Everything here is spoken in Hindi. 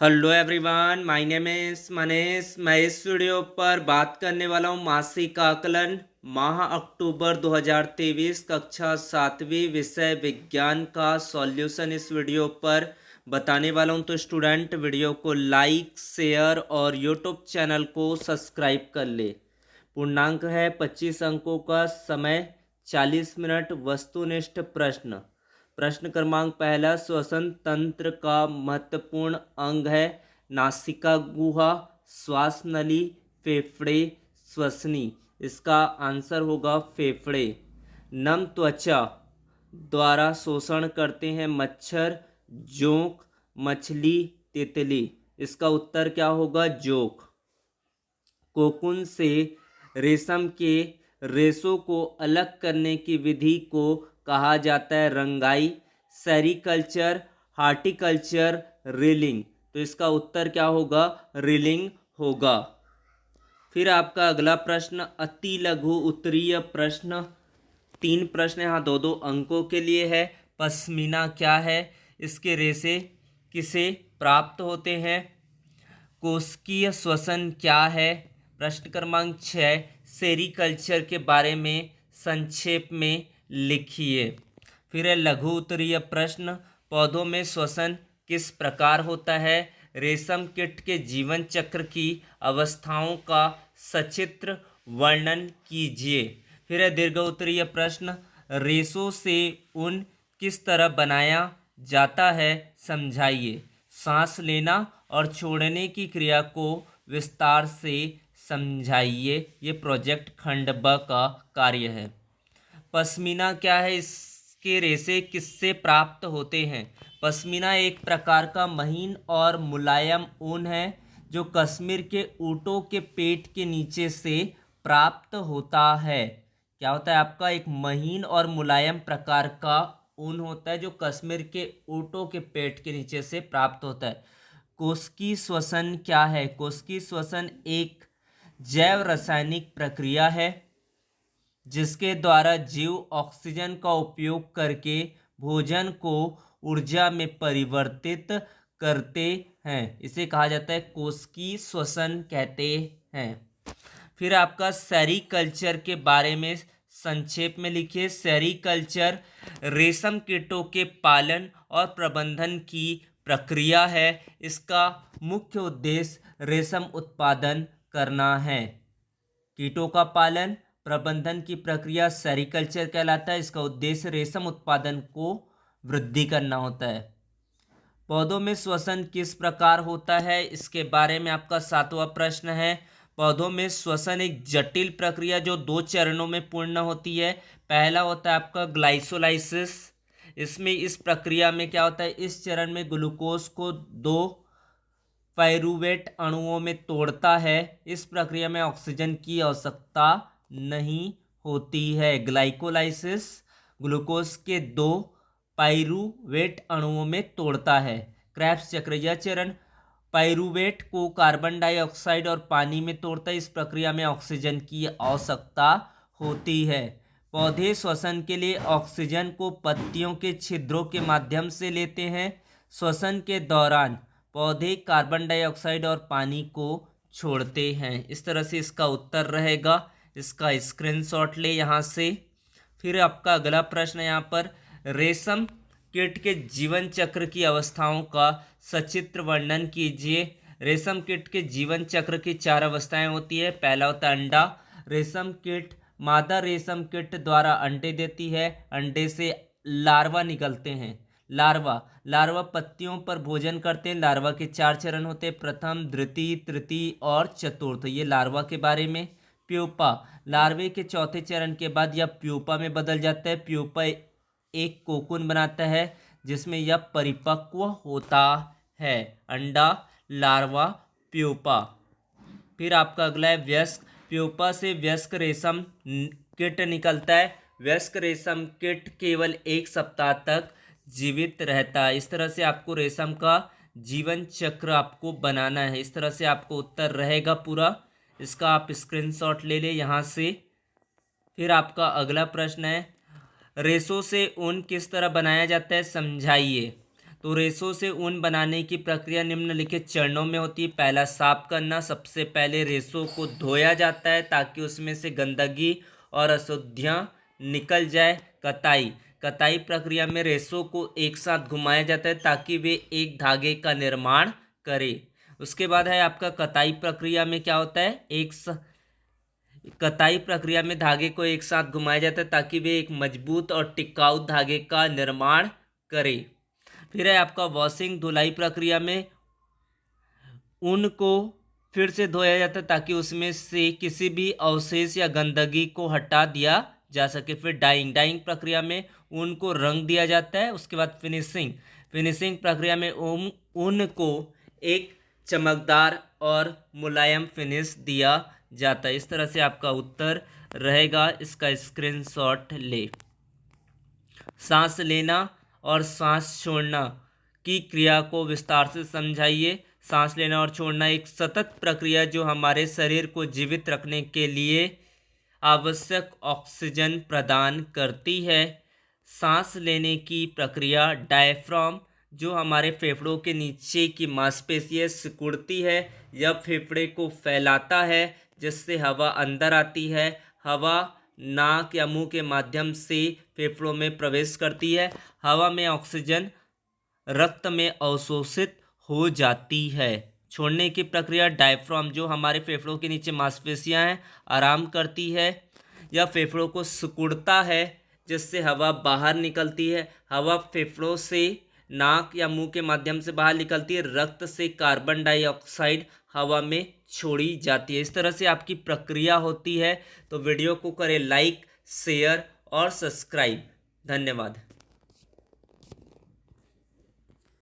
Hello everyone, my name is Manish. मैं इस वीडियो पर बात करने वाला हूँ मासिक आकलन माह अक्टूबर 2023 कक्षा 7वीं विषय विज्ञान का सॉल्यूशन इस वीडियो पर बताने वाला हूँ। तो स्टूडेंट वीडियो को लाइक शेयर और यूट्यूब चैनल को सब्सक्राइब कर ले। पूर्णांक है 25 अंकों का, समय 40 मिनट। वस्तुनिष्ठ प्रश्न। प्रश्न क्रमांक पहला, श्वसन तंत्र का महत्वपूर्ण अंग है नासिका गुहा, श्वास नली, फेफड़े, श्वसनी। इसका आंसर होगा फेफड़े। नम त्वचा द्वारा शोषण करते हैं मच्छर, जोंक, मछली, तितली। इसका उत्तर क्या होगा? जोंक। कोकून से रेशम के रेशों को अलग करने की विधि को कहा जाता है रंगाई, सेरीकल्चर, हार्टिकल्चर, रीलिंग। तो इसका उत्तर क्या होगा? रीलिंग होगा। फिर आपका अगला प्रश्न अति लघु उत्तरीय प्रश्न। 3 प्रश्न यहाँ 2-2 अंकों के लिए है। पश्मीना क्या है? इसके रेशे किसे प्राप्त होते हैं? कोशिकीय श्वसन क्या है? प्रश्न क्रमांक 6, सेरीकल्चर के बारे में संक्षेप में लिखिए। फिर है लघु उत्तरीय प्रश्न, पौधों में श्वसन किस प्रकार होता है? रेशम कीट के जीवन चक्र की अवस्थाओं का सचित्र वर्णन कीजिए। फिर है दीर्घ उत्तरीय प्रश्न, रेशों से ऊन किस तरह बनाया जाता है समझाइए। सांस लेना और छोड़ने की क्रिया को विस्तार से समझाइए। ये प्रोजेक्ट खंड ब का कार्य है। पश्मीना क्या है? इसके रेशे किससे प्राप्त होते हैं? पश्मीना एक प्रकार का महीन और मुलायम ऊन है जो कश्मीर के ऊँटों के पेट के नीचे से प्राप्त होता है। क्या होता है आपका? एक महीन और मुलायम प्रकार का ऊन होता है जो कश्मीर के ऊँटों के पेट के नीचे से प्राप्त होता है। कोशिकीय श्वसन क्या है? कोशिकीय श्वसन एक जैव रासायनिक प्रक्रिया है जिसके द्वारा जीव ऑक्सीजन का उपयोग करके भोजन को ऊर्जा में परिवर्तित करते हैं। इसे कहा जाता है कोशिकीय श्वसन कहते हैं। फिर आपका सेरीकल्चर के बारे में संक्षेप में लिखिए। सेरीकल्चर रेशम कीटों के पालन और प्रबंधन की प्रक्रिया है। इसका मुख्य उद्देश्य रेशम उत्पादन करना है। कीटों का पालन प्रबंधन की प्रक्रिया सेरीकल्चर कहलाता है। इसका उद्देश्य रेशम उत्पादन को वृद्धि करना होता है। पौधों में श्वसन किस प्रकार होता है? इसके बारे में आपका 7वां प्रश्न है। पौधों में श्वसन एक जटिल प्रक्रिया जो 2 चरणों में पूर्ण होती है। पहला होता है आपका ग्लाइसोलाइसिस। इसमें इस प्रक्रिया में क्या होता है? इस चरण में ग्लूकोज को 2 पाइरूवेट अणुओं में तोड़ता है। इस प्रक्रिया में ऑक्सीजन की आवश्यकता नहीं होती है। ग्लाइकोलाइसिस ग्लूकोज के 2 पाइरूवेट अणुओं में तोड़ता है। क्रेब्स चक्र, यह चरण पाइरूवेट को कार्बन डाइऑक्साइड और पानी में तोड़ता है। इस प्रक्रिया में ऑक्सीजन की आवश्यकता होती है। पौधे श्वसन के लिए ऑक्सीजन को पत्तियों के छिद्रों के माध्यम से लेते हैं। श्वसन के दौरान पौधे कार्बन डाइऑक्साइड और पानी को छोड़ते हैं। इस तरह से इसका उत्तर रहेगा। इसका स्क्रीनशॉट ले यहाँ से। फिर आपका अगला प्रश्न यहाँ पर, रेशम कीट के जीवन चक्र की अवस्थाओं का सचित्र वर्णन कीजिए। रेशम कीट के जीवन चक्र की 4 अवस्थाएं होती है। पहला होता है अंडा। रेशम कीट मादा रेशम कीट द्वारा अंडे देती है। अंडे से लार्वा निकलते हैं। लार्वा पत्तियों पर भोजन करते हैं। लार्वा के 4 चरण होते हैं, प्रथम, द्वितीय, तृतीय और चतुर्थ। ये लार्वा के बारे में। प्यूपा, लार्वे के 4थे चरण के बाद यह प्यूपा में बदल जाता है। प्यूपा एक कोकून बनाता है जिसमें यह परिपक्व होता है। अंडा, लार्वा, प्यूपा। फिर आपका अगला है वयस्क। प्यूपा से वयस्क रेशम कीट निकलता है। वयस्क रेशम कीट केवल 1 सप्ताह तक जीवित रहता है। इस तरह से आपको रेशम का जीवन चक्र आपको बनाना है। इस तरह से आपको उत्तर रहेगा पूरा। इसका आप स्क्रीनशॉट ले ले यहाँ से। फिर आपका अगला प्रश्न है, रेशों से ऊन किस तरह बनाया जाता है समझाइए। तो रेशों से ऊन बनाने की प्रक्रिया निम्नलिखित चरणों में होती है। पहला, साफ करना। सबसे पहले रेशों को धोया जाता है ताकि उसमें से गंदगी और अशुद्धियाँ निकल जाए। कताई, कताई प्रक्रिया में रेशों को एक साथ घुमाया जाता है ताकि वे एक धागे का निर्माण करें। उसके बाद है आपका कताई प्रक्रिया में क्या होता है, कताई प्रक्रिया में धागे को एक साथ घुमाया जाता है ताकि वे एक मजबूत और टिकाऊ धागे का निर्माण करें। फिर है आपका वॉशिंग, धुलाई प्रक्रिया में ऊन को फिर से धोया जाता है ताकि उसमें से किसी भी अवशेष या गंदगी को हटा दिया जा सके। फिर डाइंग, डाइंग प्रक्रिया में ऊन को रंग दिया जाता है। उसके बाद फिनिशिंग, फिनिशिंग प्रक्रिया में ऊन को एक चमकदार और मुलायम फिनिश दिया जाता है। इस तरह से आपका उत्तर रहेगा, इसका स्क्रीनशॉट ले। सांस लेना और सांस छोड़ना की क्रिया को विस्तार से समझाइए। सांस लेना और छोड़ना एक सतत प्रक्रिया जो हमारे शरीर को जीवित रखने के लिए आवश्यक ऑक्सीजन प्रदान करती है। सांस लेने की प्रक्रिया डायफ्राम जो हमारे फेफड़ों के नीचे की मांसपेशियां सिकुड़ती है, यह फेफड़े को फैलाता है जिससे हवा अंदर आती है। हवा नाक या मुंह के माध्यम से फेफड़ों में प्रवेश करती है। हवा में ऑक्सीजन रक्त में अवशोषित हो जाती है। छोड़ने की प्रक्रिया डायफ्राम जो हमारे फेफड़ों के नीचे मांसपेशियां हैं आराम करती है। यह फेफड़ों को सिकुड़ता है जिससे हवा बाहर निकलती है। हवा फेफड़ों से नाक या मुंह के माध्यम से बाहर निकलती है। रक्त से कार्बन डाइऑक्साइड हवा में छोड़ी जाती है। इस तरह से आपकी प्रक्रिया होती है। तो वीडियो को करें लाइक, शेयर और सब्सक्राइब। धन्यवाद।